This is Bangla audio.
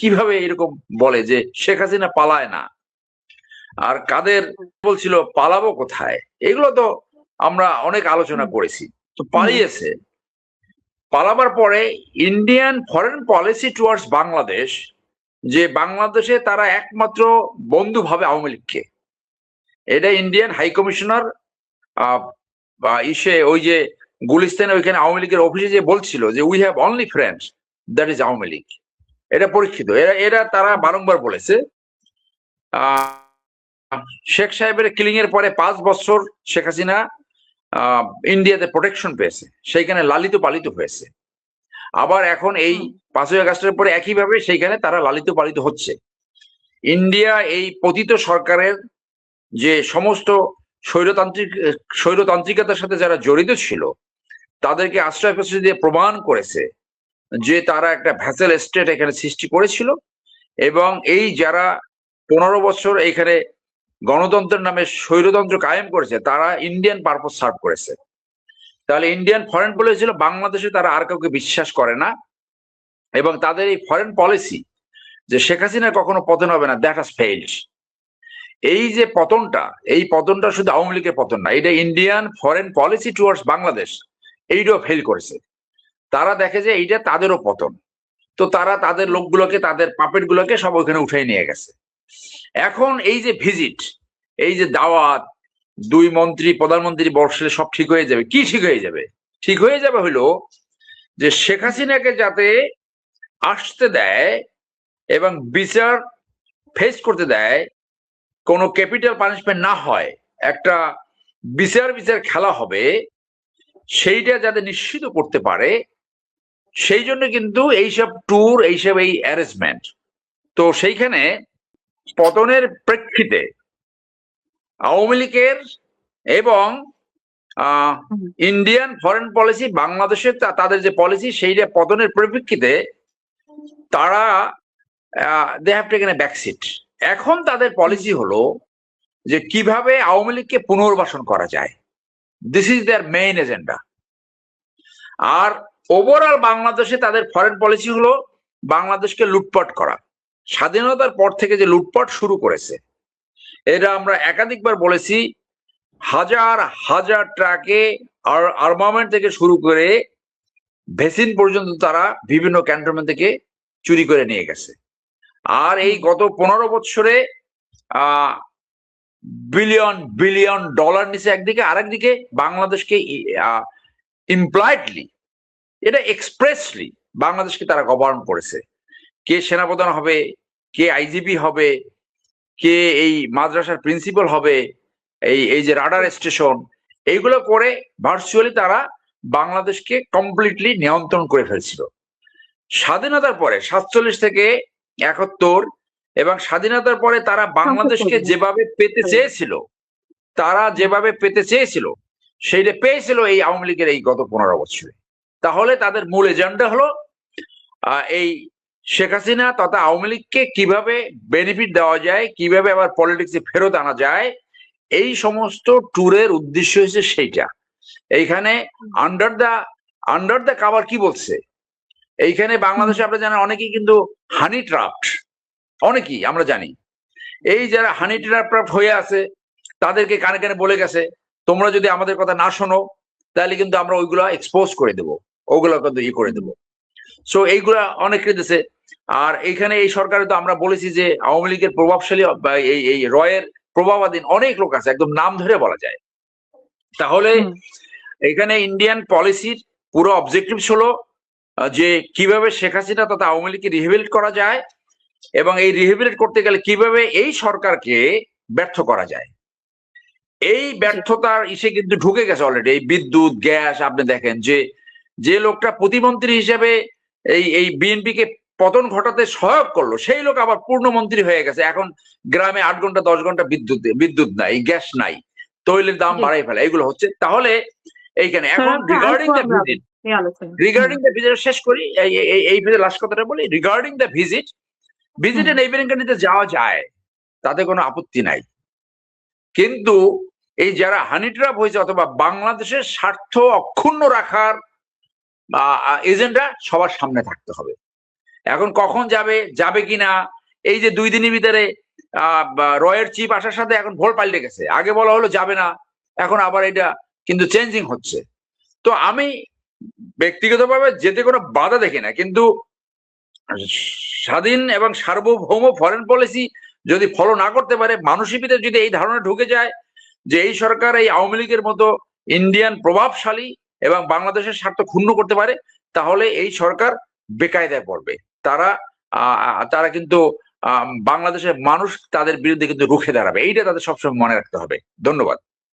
কিভাবে এরকম বলে যে শেখ হাসিনা পালায় না, আর কাদের বলছিল পালাবো কোথায়? এগুলো তো আমরা অনেক আলোচনা করেছি। তো পালিয়েছে, পালাবার পরে Indian foreign policy towards Bangladesh, যে বাংলাদেশে তারা একমাত্র বন্ধু ভাবে আওয়ামী লীগকে। এটা ইন্ডিয়ান হাই কমিশনার ইসে ওই যে গুলিস্তানে ওইখানে আওয়ামী লীগের অফিসে যে বলছিল যে we have only friends, that is Awami League. এটা পরীক্ষিত, এরা তারা বারংবার বলেছে। শেখ সাহেবের কিলিং এর পরে 5 বছর শেখ হাসিনা ইন্ডিয়াতে প্রোটেকশন পেয়েছে, সেইখানে লালিত পালিত হয়েছে। আবার এখন এই 5ই আগস্টের পরে একইভাবে সেইখানে তারা লালিত পালিত হচ্ছে। ইন্ডিয়া এই পতিত সরকারের যে সমস্ত স্বৈরতান্ত্রিকতার সাথে যারা জড়িত ছিল তাদেরকে আশ্রয় প্রশ্রয় দিয়ে প্রমাণ করেছে যে তারা একটা ভ্যাসেল স্টেট এখানে সৃষ্টি করেছিল, এবং এই যারা 15 বছর এখানে গণতন্ত্রের নামে স্বৈরতন্ত্র কায়েম করেছে তারা ইন্ডিয়ান পারপোজ সার্ভ করেছে। তাহলে ইন্ডিয়ান ফরেন পলিসি ছিল বাংলাদেশে তারা আর কাউকে বিশ্বাস করে না, এবং তাদের এই ফরেন পলিসি যে শেখ হাসিনা কখনো পতন হবে না, দ্যাট হ্যাজ ফেইলড। এই যে পতনটা, এই পতনটা শুধু আওয়ামী লীগের পতন না, এটা Indian foreign policy towards Bangladesh এইটাও ফেল করেছে। তারা দেখে যে এইটা তাদেরও পতন, তো তারা তাদের লোকগুলোকে, তাদের পাপেট গুলোকে সব ওখানে উঠাই নিয়ে গেছে। এখন এই যে ভিজিট, এই যে দাওয়াত, 2 মন্ত্রী প্রধানমন্ত্রী বসলে সব ঠিক হয়ে যাবে। কি ঠিক হয়ে যাবে? ঠিক হয়ে যাবে হলো যে শেখ হাসিনাকে যাতে আসতে দেয় এবং বিচার ফেস করতে দেয়, কোনো ক্যাপিটাল পানিশমেন্ট না হয়, একটা বিচার খেলা হবে, সেইটা যাতে নিশ্চিত করতে পারে, সেই জন্য কিন্তু এইসব ট্যুর, এইসব এই অ্যারেঞ্জমেন্ট। তো সেইখানে পতনের প্রেক্ষিতে আওয়ামী লীগের এবং ইন্ডিয়ান ফরেন পলিসি, বাংলাদেশের তাদের যে পলিসি সেইটা পতনের পরিপ্রেক্ষিতে তারা they have taken A backseat. এখন তাদের পলিসি হলো যে কিভাবে আওয়ামী লীগকে পুনর্বাসন করা যায়, this is their main agenda. আর ওভারঅল বাংলাদেশে তাদের ফরেন পলিসি হলো বাংলাদেশকে লুটপাট করা। স্বাধীনতার পর থেকে যে লুটপাট শুরু করেছে, এটা আমরা একাধিকবার বলেছি, হাজার হাজার ট্রাকে আর্মামেন্ট থেকে শুরু করে ভেসিন পর্যন্ত তারা বিভিন্ন ক্যান্টনমেন্ট থেকে চুরি করে নিয়ে গেছে। আর এই গত 15 বছরে বিলিয়ন বিলিয়ন ডলার নিচে একদিকে, আরেকদিকে বাংলাদেশকে ইমপ্লয়েডলি, এটা এক্সপ্রেসলি বাংলাদেশকে তারা গভর্ন করেছে। কে সেনাপ্রধান হবে, কে আইজিপি হবে, কে এই মাদ্রাসার প্রিন্সিপাল হবে, এই যে রাডার স্টেশন, এইগুলো করে ভার্চুয়ালি তারা বাংলাদেশকে কমপ্লিটলি নিয়ন্ত্রণ করে ফেলছিল। স্বাধীনতার পরে 47 থেকে 71 এবং স্বাধীনতার পরে তারা বাংলাদেশকে যেভাবে পেতে চেয়েছিল, তারা যেভাবে পেতে চেয়েছিল সেইটা পেয়েছিল এই আওয়ামী লীগের এই গত 15 বছরে। তাহলে তাদের মূল এজেন্ডা হলো এই শেখ হাসিনা তথা আওয়ামী লীগকে কিভাবে বেনিফিট দেওয়া যায়, কিভাবে আবার পলিটিক্সে ফেরত আনা যায়, এই সমস্ত ট্যুরের উদ্দেশ্য হচ্ছে সেইটা। এইখানে আন্ডার দ্য কাভার কি বলছে, এইখানে বাংলাদেশে আমরা জানি অনেকেই কিন্তু হানি ট্রাপড, অনেকেই আমরা জানি। এই যারা হানি ট্রাপড হয়ে আছে তাদেরকে কানে কানে বলে গেছে তোমরা যদি আমাদের কথা না শোনো তাহলে কিন্তু আমরা ওইগুলা এক্সপোজ করে দেবো, ওগুলা কিন্তু করে দেবো। সো এইগুলা অনেক দিতেছে। আর এইখানে এই সরকারে তো আমরা বলেছি যে আওয়ামী লীগের প্রভাবশালী এই রয়ের প্রভাবাধীন অনেক লোক আছে, একদম নাম ধরে বলা যায়। তাহলে এখানে ইন্ডিয়ান পলিসির পুরো অবজেক্টিভ হলো যে কিভাবে শেখ হাসিনা তথা আওয়ামী লীগকে রিহেবিলিট করা যায়, এবং এই রিহেবিলিট করতে গেলে কিভাবে এই সরকারকে ব্যর্থ করা যায়। এই ব্যর্থতার ইসে কিন্তু ঢুকে গেছে অলরেডি। এই বিদ্যুৎ, গ্যাস, আপনি দেখেন যে লোকটা প্রতিমন্ত্রী হিসেবে এই বিএনপি কে পতন ঘটাতে সহায়ক করলো, সেই লোক আবার পূর্ণমন্ত্রী হয়ে গেছে। এখন গ্রামে 8 ঘন্টা 10 ঘন্টা বিদ্যুৎ নাই, গ্যাস নাই, তৈলের দাম বাড়াই ফেলে, এগুলো হচ্ছে। তাহলে এইখানে এখন রিগার্ডিং দ্য ভিজিট শেষ করি, এই লাস্ট কথাটা বলি। রিগার্ডিং দ্য ভিজিটে নেইবারিং কান্ট্রিতে যাওয়া যায়, তাতে কোনো আপত্তি নাই, কিন্তু এই যারা হানি ট্র্যাপ হয়েছে অথবা বাংলাদেশের স্বার্থ অক্ষুণ্ণ রাখার এজেন্ডা সবার সামনে থাকতে হবে। এখন কখন যাবে কিনা, এই যে 2 দিনের ভিতরে রয়ের চিফ আসার সাথে এখন ভোল পাল্টে গেছে। আগে বলা হলো যাবে না, এখন আবার এটা কিন্তু চেঞ্জিং হচ্ছে। তো আমি ব্যক্তিগতভাবে যেতে কোনো বাধা দেখি না, কিন্তু স্বাধীন এবং সার্বভৌম ফরেন পলিসি যদি ফলো না করতে পারে, মানুষের ভিতরে যদি এই ধারণা ঢুকে যায় যে এই সরকার এই আওয়ামী লীগের মতো ইন্ডিয়ান প্রভাবশালী এবং বাংলাদেশের স্বার্থ ক্ষুণ্ণ করতে পারে, তাহলে এই সরকার বেকায়দায় পড়বে। তারা কিন্তু বাংলাদেশের মানুষ তাদের বিরুদ্ধে কিন্তু রুখে দাঁড়াবে। এইটা তাদের সবসময় মনে রাখতে হবে। ধন্যবাদ।